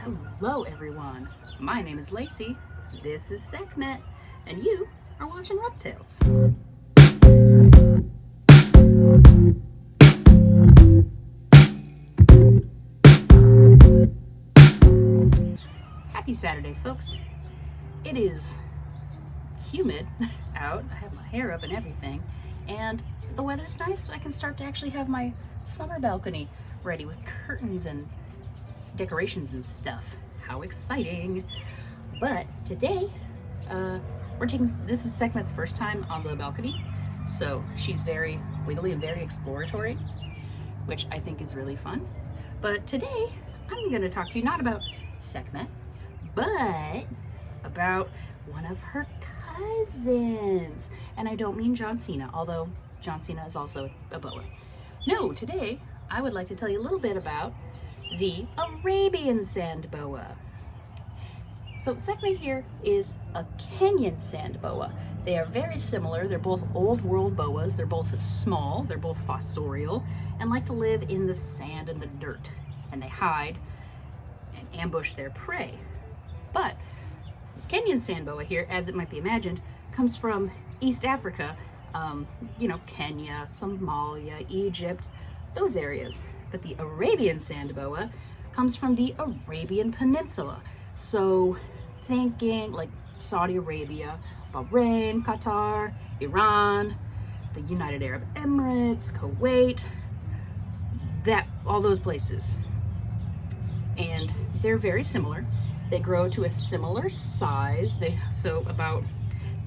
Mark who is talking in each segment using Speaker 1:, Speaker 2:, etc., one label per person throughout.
Speaker 1: Hello everyone, my name is Lacey, this is Sekhmet, and you are watching Reptiles. Happy Saturday folks. It is humid out, I have my hair up and everything, and the weather's nice so I can start to actually have my summer balcony ready with curtains and decorations and stuff. How exciting! But today, this is Sekhmet's first time on the balcony, so she's very wiggly and very exploratory, which I think is really fun. But today, I'm going to talk to you not about Sekhmet, but about one of her cousins. And I don't mean John Cena, although John Cena is also a boa. No, today, I would like to tell you a little bit about the Arabian sand boa. So Sekhmet here is a Kenyan sand boa. They are very similar. They're both old world boas. They're both small, they're both fossorial, and like to live in the sand and the dirt. And they hide and ambush their prey. But this Kenyan sand boa here, as it might be imagined, comes from East Africa, Kenya, Somalia, Egypt, those areas. But the Arabian sand boa comes from the Arabian Peninsula. So thinking like Saudi Arabia, Bahrain, Qatar, Iran, the United Arab Emirates, Kuwait, all those places. And they're very similar. They grow to a similar size. So about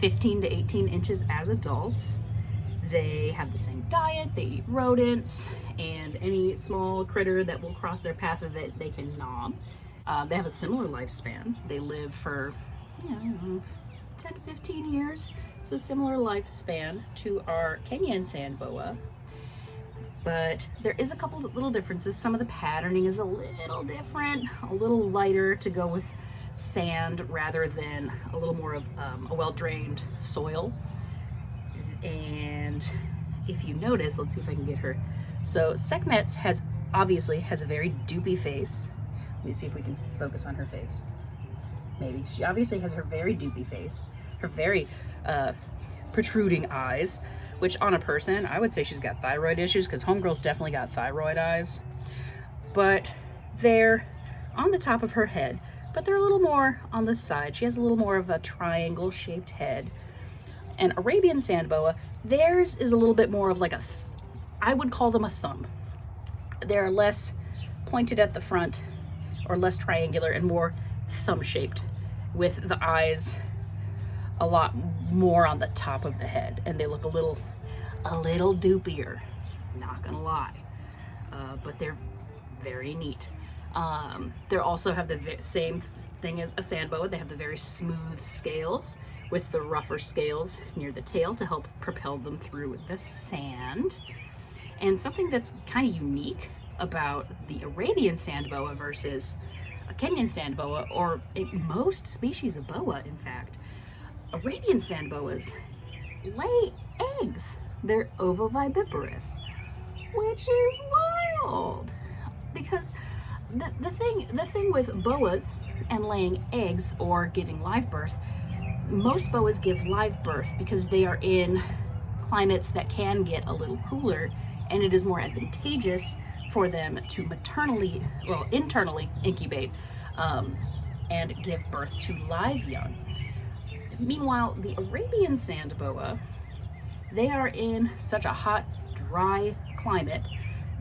Speaker 1: 15 to 18 inches as adults. They have the same diet, they eat rodents, and any small critter that will cross their path of it, they can gnaw. They have a similar lifespan. They live for 10 to 15 years, so similar lifespan to our Kenyan sand boa. But there is a couple of little differences. Some of the patterning is a little different, a little lighter to go with sand rather than a little more of a well-drained soil. And if you notice, let's see if I can get her. So Sekhmet obviously has a very doopy face. Let me see if we can focus on her face. Maybe. She obviously has her very doopy face, her very protruding eyes, which on a person, I would say she's got thyroid issues, because homegirl's definitely got thyroid eyes. But they're on the top of her head, but they're a little more on the side. She has a little more of a triangle-shaped head. And Arabian sand boa, theirs is a little bit more of like I would call them a thumb. They're less pointed at the front or less triangular and more thumb-shaped, with the eyes a lot more on the top of the head, and they look a little doopier, not gonna lie, but they're very neat. They also have the same thing as a sand boa. They have the very smooth scales with the rougher scales near the tail to help propel them through the sand. And something that's kind of unique about the Arabian sand boa versus a Kenyan sand boa, or most species of boa, in fact, Arabian sand boas lay eggs. They're ovoviviparous, which is wild, because the thing with boas and laying eggs or giving live birth, most boas give live birth because they are in climates that can get a little cooler, and it is more advantageous for them to internally incubate and give birth to live young. Meanwhile, the Arabian sand boa, they are in such a hot, dry climate,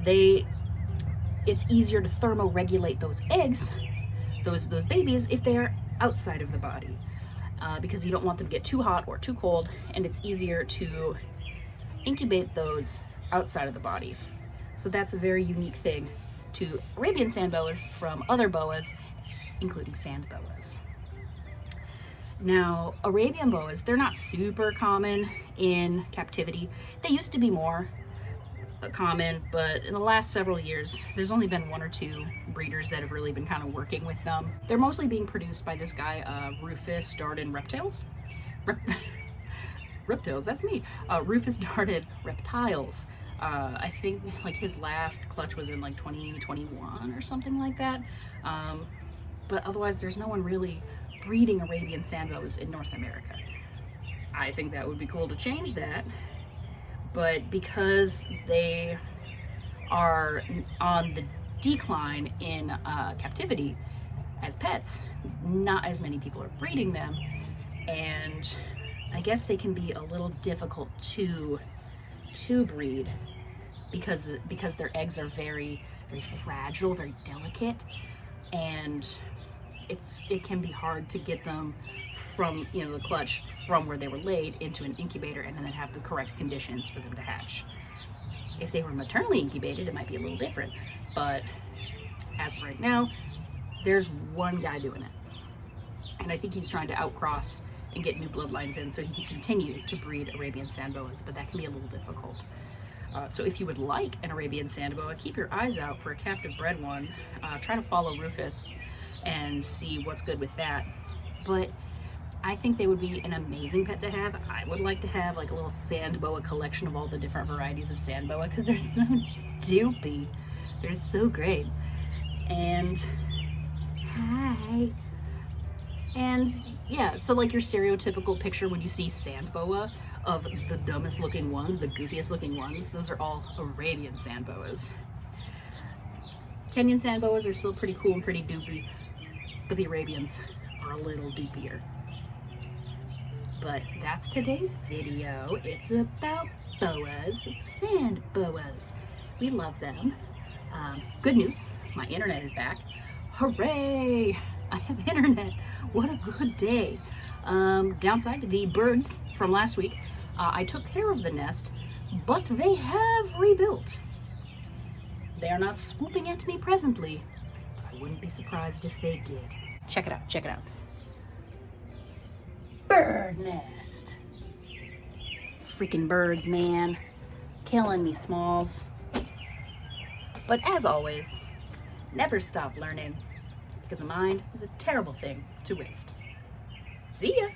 Speaker 1: it's easier to thermoregulate those eggs, those babies, if they are outside of the body, because you don't want them to get too hot or too cold, and it's easier to incubate those outside of the body. So that's a very unique thing to Arabian sand boas from other boas, including sand boas. Now, Arabian boas, they're not super common in captivity. They used to be more common, but in the last several years, there's only been one or two breeders that have really been kind of working with them. They're mostly being produced by this guy, Rufus Darden Reptiles, that's me. Rufus Darden Reptiles. I think like his last clutch was in like 2021 or something like that. but otherwise there's no one really breeding Arabian sand boas in North America. I think that would be cool to change that, but because they are on the decline in captivity as pets, not as many people are breeding them, and I guess they can be a little difficult to breed because their eggs are very, very fragile, very delicate, and it can be hard to get them from, you know, the clutch from where they were laid into an incubator and then have the correct conditions for them to hatch. If they were maternally incubated, it might be a little different, but as of right now, there's one guy doing it, and I think he's trying to outcross and get new bloodlines in so he can continue to breed Arabian sand boas, but that can be a little difficult. So if you would like an Arabian sand boa, keep your eyes out for a captive bred one. Try to follow Rufus and see what's good with that. But I think they would be an amazing pet to have. I would like to have like a little sand boa collection of all the different varieties of sand boa because they're so doopy. They're so great. And hi. And yeah, so like your stereotypical picture when you see sand boa of the dumbest looking ones, the goofiest looking ones, those are all Arabian sand boas. Kenyan sand boas are still pretty cool and pretty doopy, but the Arabians are a little doopier. But that's today's video. It's about boas, sand boas. We love them. Good news, my internet is back. Hooray! I have internet. What a good day. Downside, the birds from last week, I took care of the nest, but they have rebuilt. They are not swooping at me presently, but I wouldn't be surprised if they did. Check it out, check it out. Bird nest. Freaking birds, man. Killing me, Smalls. But as always, never stop learning, because a mind is a terrible thing to waste. See ya!